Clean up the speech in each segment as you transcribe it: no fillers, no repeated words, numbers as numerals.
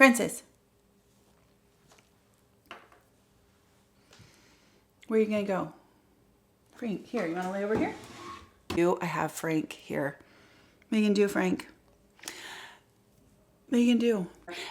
Francis, where are you gonna go? Frank, here, you wanna lay over here? I have Frank here. What are you gonna do, Frank? What are you gonna do?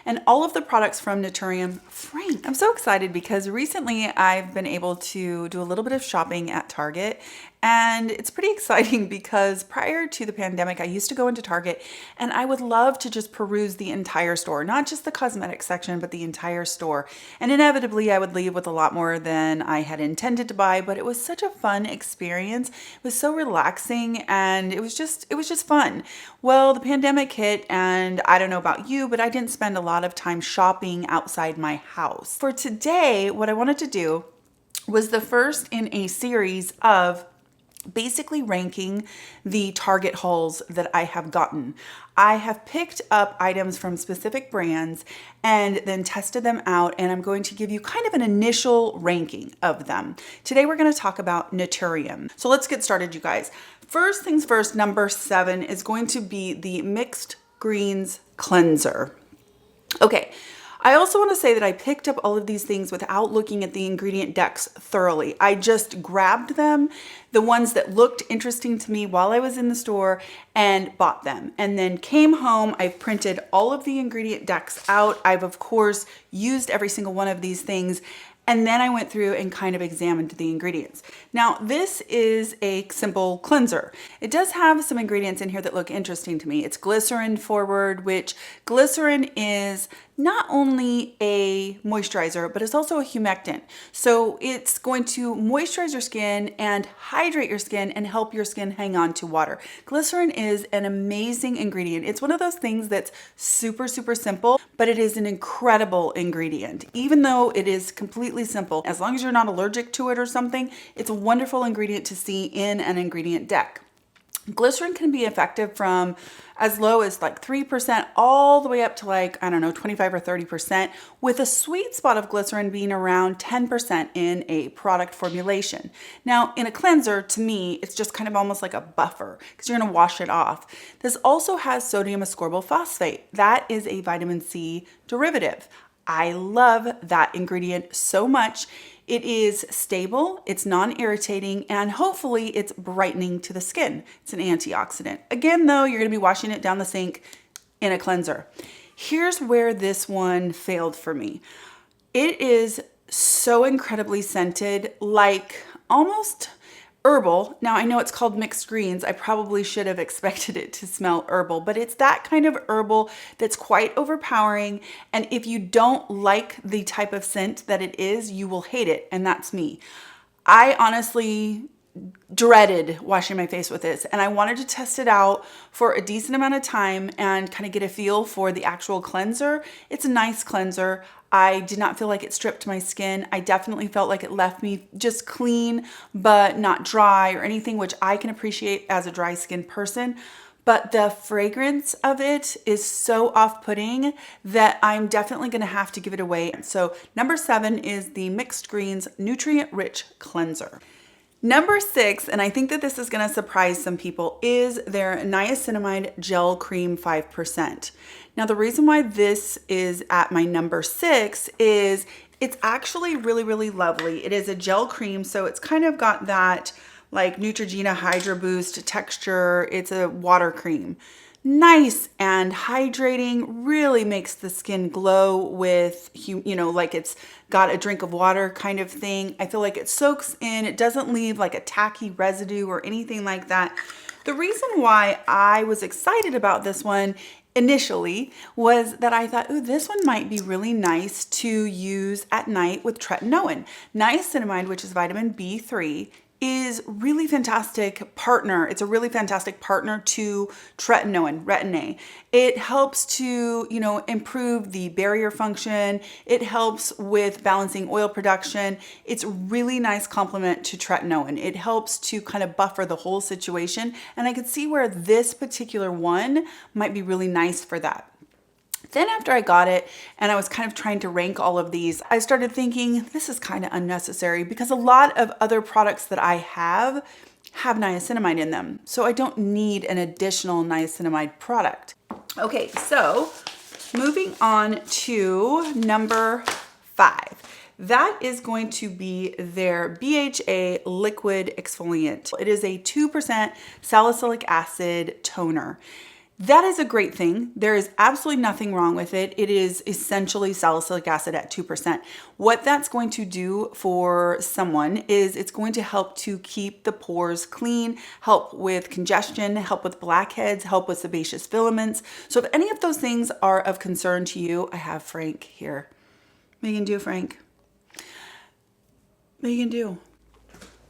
And all of the products from Naturium, Frank. I'm so excited because recently I've been able to do a little bit of shopping at Target, and it's pretty exciting because prior to the pandemic, I used to go into Target and I would love to just peruse the entire store, not just the cosmetics section, but the entire store. And inevitably I would leave with a lot more than I had intended to buy, but it was such a fun experience. It was so relaxing and it was just fun. Well, the pandemic hit and I don't know about you, but I didn't spend a lot of time shopping outside my house. For today, what I wanted to do was the first in a series of basically ranking the Target hauls that I have gotten. I have picked up items from specific brands and then tested them out, and I'm going to give you kind of an initial ranking of them. Today we're going to talk about Naturium. So let's get started, you guys. First things first, number 7 is going to be the Mixed Greens Cleanser. Okay. I also want to say that I picked up all of these things without looking at the ingredient decks thoroughly. I just grabbed them, the ones that looked interesting to me while I was in the store, and bought them. And then came home, I've printed all of the ingredient decks out. I've of course used every single one of these things. And then I went through and kind of examined the ingredients. Now, this is a simple cleanser. It does have some ingredients in here that look interesting to me. It's glycerin forward, which glycerin is not only a moisturizer, but it's also a humectant. So it's going to moisturize your skin and hydrate your skin and help your skin hang on to water. Glycerin is an amazing ingredient. It's one of those things that's super, super simple, but it is an incredible ingredient. Even though it is completely simple, as long as you're not allergic to it or something, it's a wonderful ingredient to see in an ingredient deck. Glycerin can be effective from as low as like 3% all the way up to like, I don't know, 25 or 30%, with a sweet spot of glycerin being around 10% in a product formulation. Now, in a cleanser, to me, it's just kind of almost like a buffer because you're gonna wash it off. This also has sodium ascorbyl phosphate. That is a vitamin C derivative. I love that ingredient so much. It is stable, it's non-irritating, and hopefully it's brightening to the skin. It's an antioxidant. Again, though, you're gonna be washing it down the sink in a cleanser. Here's where this one failed for me. It is so incredibly scented, like almost herbal. Now I know it's called mixed greens. I probably should have expected it to smell herbal, but it's that kind of herbal that's quite overpowering. And if you don't like the type of scent that it is, you will hate it. And that's me. I honestly dreaded washing my face with this, and I wanted to test it out for a decent amount of time and kind of get a feel for the actual cleanser. It's a nice cleanser. I did not feel like it stripped my skin. I definitely felt like it left me just clean, but not dry or anything, which I can appreciate as a dry skin person. But the fragrance of it is so off-putting that I'm definitely gonna have to give it away. So number 7 is the Mixed Greens Nutrient Rich Cleanser. Number 6, and I think that this is gonna surprise some people, is their niacinamide gel cream 5%. Now, the reason why this is at my number 6 is it's actually really, really lovely. It is a gel cream, so it's kind of got that like Neutrogena Hydra Boost texture. It's a water cream. Nice and hydrating, really makes the skin glow with, you know, like it's got a drink of water kind of thing. I feel like it soaks in, it doesn't leave like a tacky residue or anything like that. The reason why I was excited about this one initially was that I thought, ooh, this one might be really nice to use at night with tretinoin. Niacinamide, which is vitamin B3, is really fantastic partner. It's a really fantastic partner to tretinoin, retin-A. It helps to, you know, improve the barrier function. It helps with balancing oil production. It's a really nice complement to tretinoin. It helps to kind of buffer the whole situation. And I could see where this particular one might be really nice for that. Then after I got it and I was kind of trying to rank all of these, I started thinking this is kind of unnecessary because a lot of other products that I have niacinamide in them. So I don't need an additional niacinamide product. Okay, so Moving on to number 5. That is going to be their BHA liquid exfoliant. It is a 2% salicylic acid toner. That is a great thing. There is absolutely nothing wrong with it. It is essentially salicylic acid at 2%. What that's going to do for someone is it's going to help to keep the pores clean, help with congestion, help with blackheads, help with sebaceous filaments. So if any of those things are of concern to you, I have Frank here. What are you gonna do, Frank? What are you gonna do?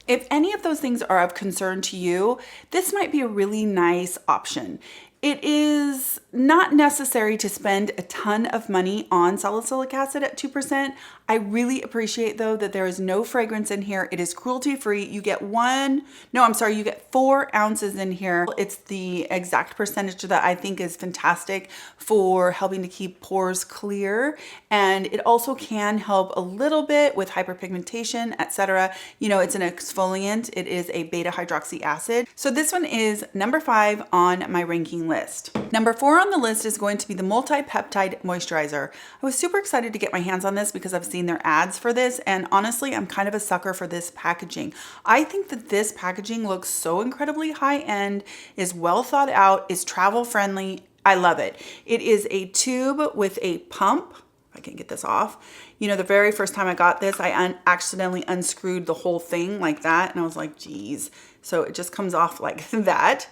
If any of those things are of concern to you, this might be a really nice option. It is not necessary to spend a ton of money on salicylic acid at 2%. I really appreciate though that there is no fragrance in here. It is cruelty free. You get you get 4 ounces in here. It's the exact percentage that I think is fantastic for helping to keep pores clear. And it also can help a little bit with hyperpigmentation, etc. You know, it's an exfoliant. It is a beta hydroxy acid. So this one is number 5 on my ranking list. Number 4 on the list is going to be the multi-peptide moisturizer. I was super excited to get my hands on this because I've seen their ads for this, and honestly, I'm kind of a sucker for this packaging. I think that this packaging looks so incredibly high end, is well thought out, is travel friendly. I love it. It is a tube with a pump. I can get this off. You know, the very first time I got this, I accidentally unscrewed the whole thing like that, and I was like, geez. So it just comes off like that.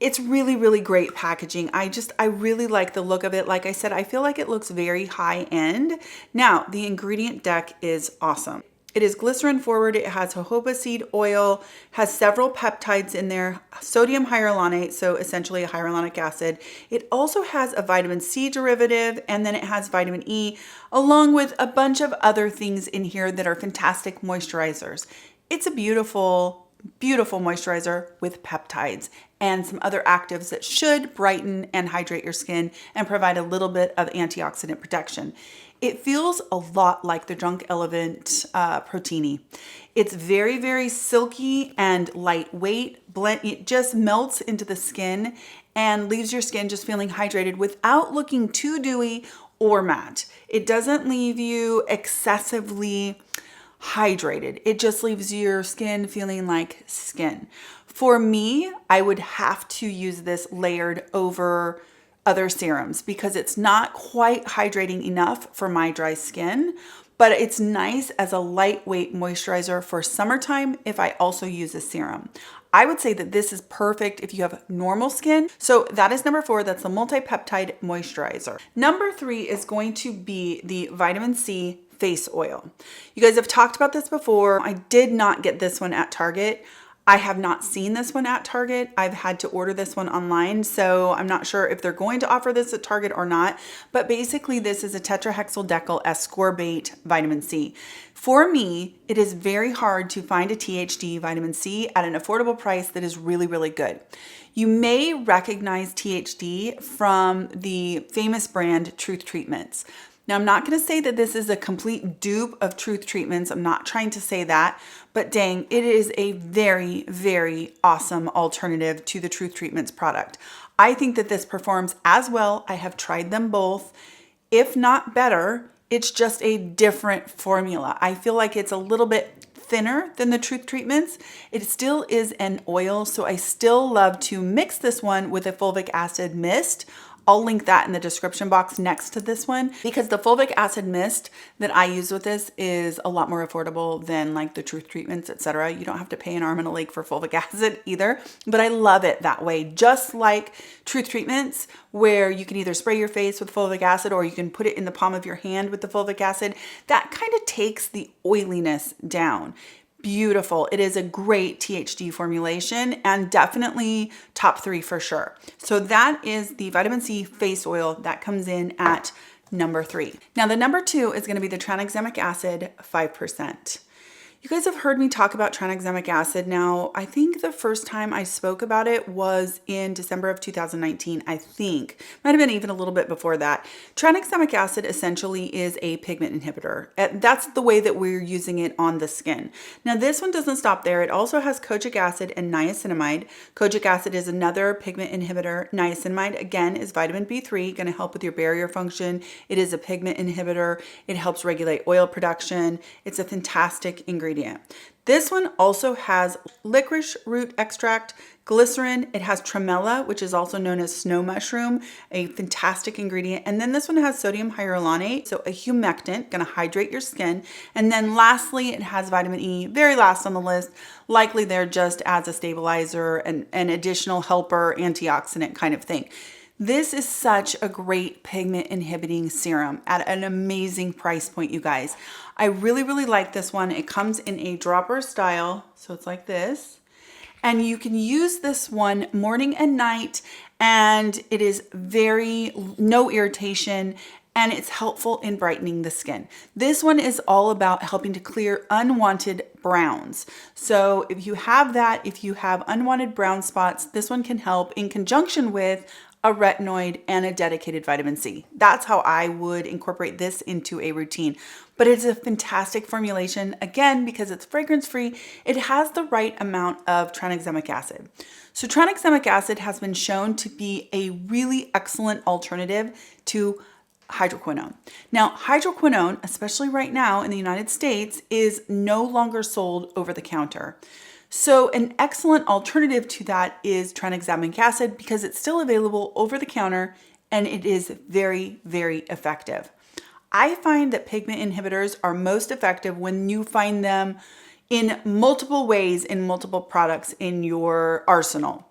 It's really, really great packaging. I really like the look of it. Like I said, I feel like it looks very high end. Now, the ingredient deck is awesome. It is glycerin forward. It has jojoba seed oil, has several peptides in there, sodium hyaluronate, so essentially a hyaluronic acid. It also has a vitamin C derivative, and then it has vitamin E, along with a bunch of other things in here that are fantastic moisturizers. It's a beautiful moisturizer with peptides and some other actives that should brighten and hydrate your skin and provide a little bit of antioxidant protection. It feels a lot like the Drunk Elephant Protini. It's very, very silky and lightweight. It just melts into the skin and leaves your skin just feeling hydrated without looking too dewy or matte. It doesn't leave you excessively hydrated. It just leaves your skin feeling like skin. For me, I would have to use this layered over other serums because it's not quite hydrating enough for my dry skin, but it's nice as a lightweight moisturizer for summertime if I also use a serum. I would say that this is perfect if you have normal skin. So that is number 4. That's the multi-peptide moisturizer. Number 3 is going to be the vitamin C face oil. You guys have talked about this before. I did not get this one at Target. I have not seen this one at Target. I've had to order this one online, so I'm not sure if they're going to offer this at Target or not, but basically this is a tetrahexyldecyl ascorbate vitamin C. For me, it is very hard to find a THD vitamin C at an affordable price that is really, really good. You may recognize THD from the famous brand Truth Treatments. Now, I'm not going to say that this is a complete dupe of Truth Treatments. I'm not trying to say that, but dang, it is a very, very awesome alternative to the Truth Treatments product. I think that this performs as well. I have tried them both. If not better, it's just a different formula. I feel like it's a little bit thinner than the Truth Treatments. It still is an oil, so I still love to mix this one with a fulvic acid mist. I'll link that in the description box next to this one because the fulvic acid mist that I use with this is a lot more affordable than like the Truth Treatments, etc. You don't have to pay an arm and a leg for fulvic acid either, but I love it that way. Just like Truth Treatments, where you can either spray your face with fulvic acid or you can put it in the palm of your hand with the fulvic acid, that kind of takes the oiliness down. Beautiful. It is a great THD formulation and definitely top 3 for sure. So that is the vitamin C face oil that comes in at number 3. Now the number 2 is going to be the tranexamic acid 5%. You guys have heard me talk about tranexamic acid now. I think the first time I spoke about it was in December of 2019, I think. Might have been even a little bit before that. Tranexamic acid essentially is a pigment inhibitor. That's the way that we're using it on the skin. Now this one doesn't stop there. It also has kojic acid and niacinamide. Kojic acid is another pigment inhibitor. Niacinamide, again, is vitamin B3, going to help with your barrier function. It is a pigment inhibitor. It helps regulate oil production. It's a fantastic ingredient. This one also has licorice root extract, glycerin. It has tremella, which is also known as snow mushroom, a fantastic ingredient. And then this one has sodium hyaluronate, so a humectant, going to hydrate your skin. And then lastly, it has vitamin E, very last on the list, likely there just as a stabilizer and an additional helper, antioxidant kind of thing. This is such a great pigment inhibiting serum at an amazing price point, you guys. I really, really like this one. It comes in a dropper style, so it's like this. And you can use this one morning and night, and it is no irritation, and it's helpful in brightening the skin. This one is all about helping to clear unwanted browns. So if you have that, if you have unwanted brown spots, this one can help in conjunction with a retinoid and a dedicated vitamin C. That's how I would incorporate this into a routine. But it's a fantastic formulation, again, because it's fragrance free. It has the right amount of tranexamic acid. So tranexamic acid has been shown to be a really excellent alternative to hydroquinone. Now, hydroquinone, especially right now in the United States, is no longer sold over the counter. So an excellent alternative to that is tranexamic acid because it's still available over the counter and it is very, very effective. I find that pigment inhibitors are most effective when you find them in multiple ways in multiple products in your arsenal.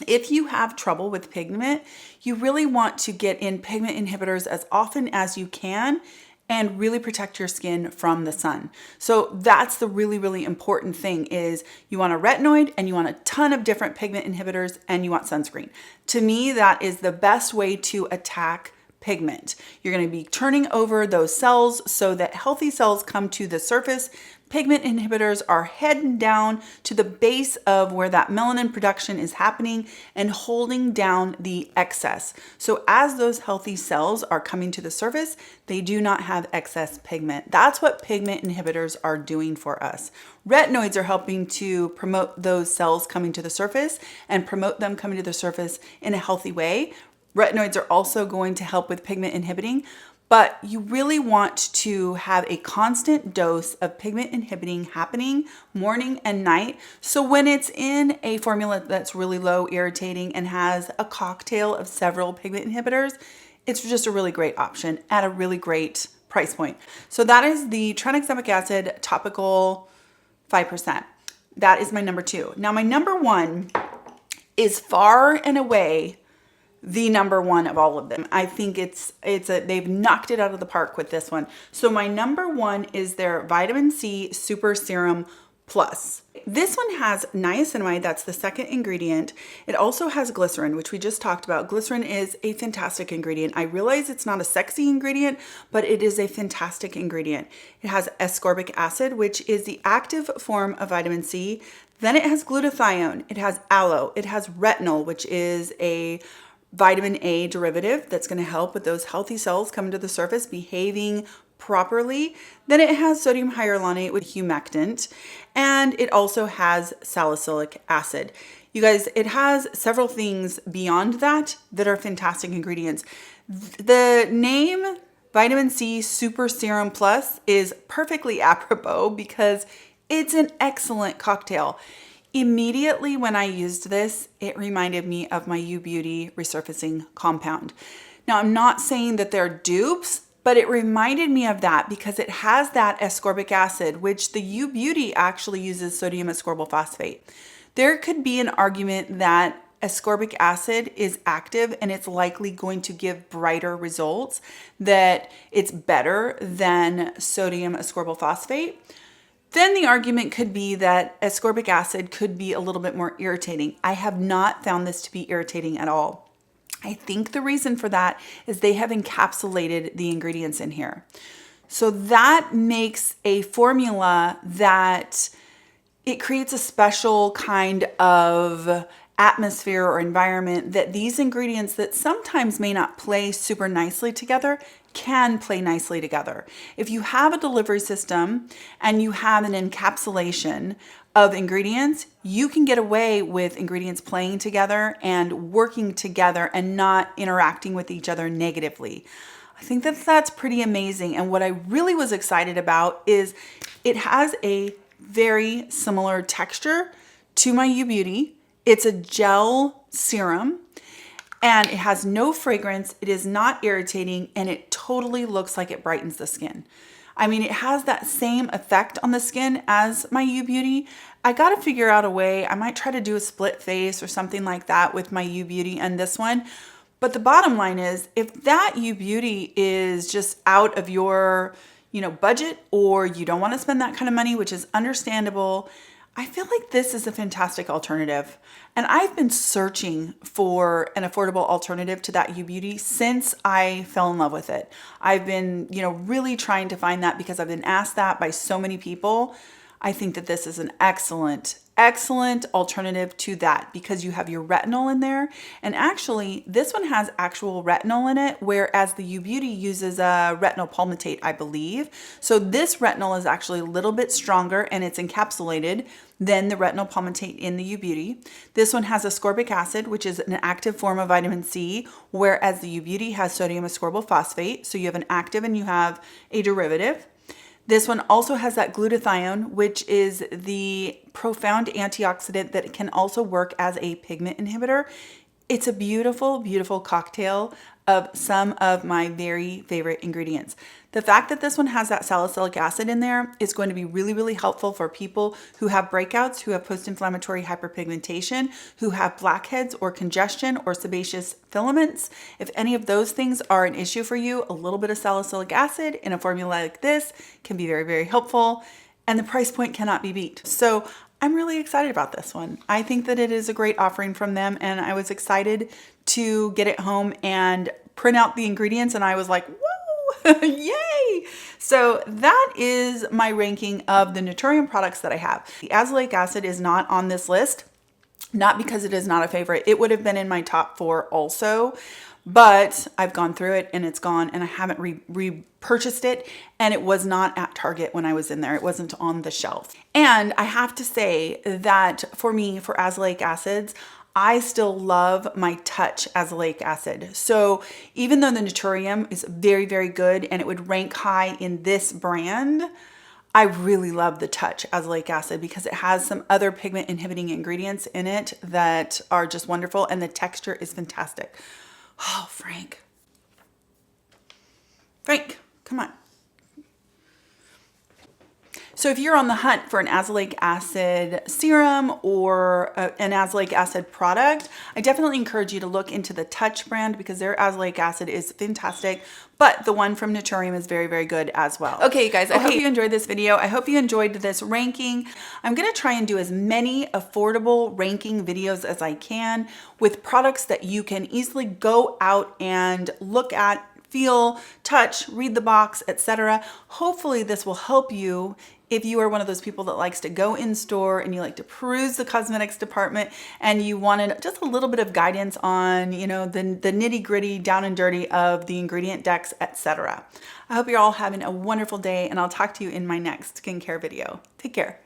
If you have trouble with pigment, you really want to get in pigment inhibitors as often as you can and really protect your skin from the sun. So that's the really, really important thing is you want a retinoid and you want a ton of different pigment inhibitors and you want sunscreen. To me, that is the best way to attack pigment. You're going to be turning over those cells so that healthy cells come to the surface. Pigment inhibitors are heading down to the base of where that melanin production is happening and holding down the excess. So as those healthy cells are coming to the surface, they do not have excess pigment. That's what pigment inhibitors are doing for us. Retinoids are helping to promote those cells coming to the surface and promote them coming to the surface in a healthy way. Retinoids are also going to help with pigment inhibiting, but you really want to have a constant dose of pigment inhibiting happening morning and night. So when it's in a formula that's really low irritating and has a cocktail of several pigment inhibitors, it's just a really great option at a really great price point. So that is the tranexamic acid topical 5%. That is my number 2. Now my number 1 is far and away the number 1 of all of them. I think they've knocked it out of the park with this one. So my number 1 is their Vitamin C Super Serum Plus. This one has niacinamide, that's the second ingredient. It also has glycerin, which we just talked about. Glycerin is a fantastic ingredient. I realize it's not a sexy ingredient, but it is a fantastic ingredient. It has ascorbic acid, which is the active form of vitamin C. Then it has glutathione, it has aloe, it has retinol, which is a vitamin A derivative that's going to help with those healthy cells coming to the surface, behaving properly. Then it has sodium hyaluronate with humectant, and it also has salicylic acid. You guys, it has several things beyond that that are fantastic ingredients. The name Vitamin C Super Serum Plus is perfectly apropos because it's an excellent cocktail. Immediately when I used this, it reminded me of my U-Beauty resurfacing compound. Now, I'm not saying that they're dupes, but it reminded me of that because it has that ascorbic acid, which the U-Beauty actually uses sodium ascorbyl phosphate. There could be an argument that ascorbic acid is active and it's likely going to give brighter results, that it's better than sodium ascorbyl phosphate. Then the argument could be that ascorbic acid could be a little bit more irritating. I have not found this to be irritating at all. I think the reason for that is they have encapsulated the ingredients in here. So that makes a formula that it creates a special kind of atmosphere or environment that these ingredients that sometimes may not play super nicely together can play nicely together. If you have a delivery system and you have an encapsulation of ingredients, you can get away with ingredients playing together and working together and not interacting with each other negatively. I think that that's pretty amazing. And what I really was excited about is it has a very similar texture to my U Beauty. It's a gel serum and it has no fragrance. It is not irritating and it totally looks like it brightens the skin. I mean, it has that same effect on the skin as my U Beauty. I got to figure out a way. I might try to do a split face or something like that with my U Beauty and this one. But the bottom line is, if that U Beauty is just out of your, budget, or you don't want to spend that kind of money, which is understandable, I feel like this is a fantastic alternative. And I've been searching for an affordable alternative to that U Beauty since I fell in love with it. I've been, really trying to find that because I've been asked that by so many people. I think that this is an excellent alternative to that because you have your retinol in there. And actually, this one has actual retinol in it, whereas the U Beauty uses a retinol palmitate, I believe. So this retinol is actually a little bit stronger and it's encapsulated than the retinol palmitate in the U Beauty. This one has ascorbic acid, which is an active form of vitamin C, whereas the U Beauty has sodium ascorbyl phosphate. So you have an active and you have a derivative. This one also has that glutathione, which is the profound antioxidant that can also work as a pigment inhibitor. It's a beautiful, beautiful cocktail of some of my very favorite ingredients. The fact that this one has that salicylic acid in there is going to be really, really helpful for people who have breakouts, who have post-inflammatory hyperpigmentation, who have blackheads or congestion or sebaceous filaments. If any of those things are an issue for you, a little bit of salicylic acid in a formula like this can be very, very helpful. And the price point cannot be beat. So I'm really excited about this one. I think that it is a great offering from them, and I was excited to get it home and print out the ingredients, and I was like, whoa, yay! So that is my ranking of the Naturium products that I have. The azelaic acid is not on this list, not because it is not a favorite. It would have been in my top 4 also, but I've gone through it and it's gone, and I haven't repurchased it, and it was not at Target when I was in there. It wasn't on the shelf. And I have to say that for me, for azelaic acids, I still love my Touch azelaic acid. So even though the Naturium is very, very good and it would rank high in this brand, I really love the Touch azelaic acid because it has some other pigment inhibiting ingredients in it that are just wonderful, and the texture is fantastic. Oh, Frank, come on. So if you're on the hunt for an azelaic acid serum or an azelaic acid product, I definitely encourage you to look into the Touch brand because their azelaic acid is fantastic, but the one from Naturium is very, very good as well. Okay, you guys, I hope you enjoyed this video. I hope you enjoyed this ranking. I'm gonna try and do as many affordable ranking videos as I can with products that you can easily go out and look at, feel, touch, read the box, etc. Hopefully this will help you if you are one of those people that likes to go in store and you like to peruse the cosmetics department and you wanted just a little bit of guidance on, the nitty gritty, down and dirty of the ingredient decks, etc. I hope you're all having a wonderful day, and I'll talk to you in my next skincare video. Take care.